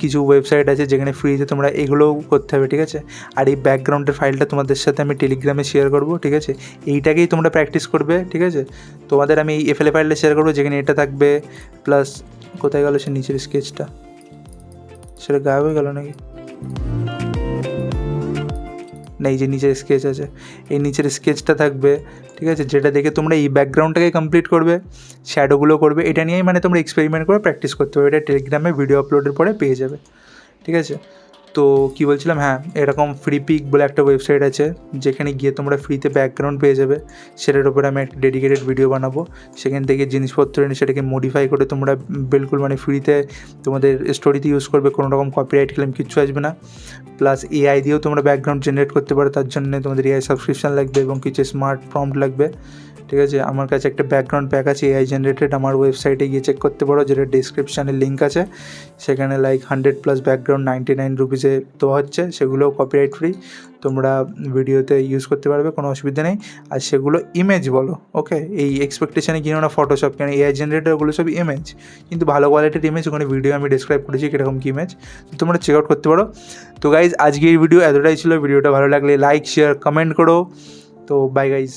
কিছু ওয়েবসাইট আছে যেখানে ফ্রিতে তোমরা এগুলোও করতে হবে, ঠিক আছে। আর এই ব্যাকগ্রাউন্ডের ফাইলটা তোমাদের সাথে আমি টেলিগ্রামে শেয়ার করবো, ঠিক আছে। এইটাকেই তোমরা প্র্যাকটিস করবে, ঠিক আছে। তোমাদের আমি এই এফএলএ ফাইলটা শেয়ার করবো যেখানে এটা থাকবে, প্লাস কোথায় গেল সে নিচের স্কেচটা, সেটা গায়েব হয়ে গেল নাকি, না এই যে নিচের স্কেচ আছে, এই নিচের স্কেচটা থাকবে, ঠিক আছে। যেটা দেখে তোমরা এই ব্যাকগ্রাউন্ডটাকে কমপ্লিট করবে, শ্যাডোগুলো করবে, এটা নিয়েই মানে তোমরা এক্সপেরিমেন্ট করে প্র্যাকটিস করতে হবে। এটা টেলিগ্রামে ভিডিও আপলোডের পরে পেয়ে যাবে, ঠিক আছে। তো কী বলছিলাম, হ্যাঁ, এরকম ফ্রি পিক বলে একটা ওয়েবসাইট আছে যেখানে গিয়ে তোমরা ফ্রিতে ব্যাকগ্রাউন্ড পেয়ে যাবে। সেটার উপরে আমি একটা ডেডিকেটেড ভিডিও বানাবো, সেখান থেকে জিনিসপত্র এনে সেটাকে মডিফাই করে তোমরা বিলকুল মানে ফ্রিতে তোমাদের স্টোরিতে ইউজ করবে, কোনো রকম কপিরাইট ক্লেম কিচ্ছু আসবে না। প্লাস এআই দিয়েও তোমরা ব্যাকগ্রাউন্ড জেনারেট করতে পারো, তার জন্য তোমাদের এআই সাবস্ক্রিপশান লাগবে এবং কিছু স্মার্ট প্রম্পট লাগবে, ঠিক আছে। আমার কাছে একটা ব্যাকগ্রাউন্ড প্যাক আছে এআই জেনারেটেড, আমার ওয়েবসাইটে গিয়ে চেক করতে পারো, যেটা ডিসক্রিপশানে লিঙ্ক আছে। সেখানে 100+ ব্যাকগ্রাউন্ড 99 রুপিসে দেওয়া হচ্ছে, সেগুলোও কপিরাইট ফ্রি, তোমরা ভিডিওতে ইউজ করতে পারবে, কোনো অসুবিধা নেই। আর সেগুলো ইমেজ বলো, ওকে, এই এক্সপেকটেশানে কিনো না ফটোশপ, কেন এআই জেনারেটেড ওগুলো সব ইমেজ, কিন্তু ভালো কোয়ালিটির ইমেজ, ওখানে ভিডিও আমি ডিসক্রাইব করেছি কীরকম কী ইমেজ, তোমরা চেক আউট করতে পারো। তো গাইজ আজকে এই ভিডিও এতটাই ছিল। ভিডিওটা ভালো লাগলে লাইক শেয়ার কমেন্ট করো। তো বাই গাইজ।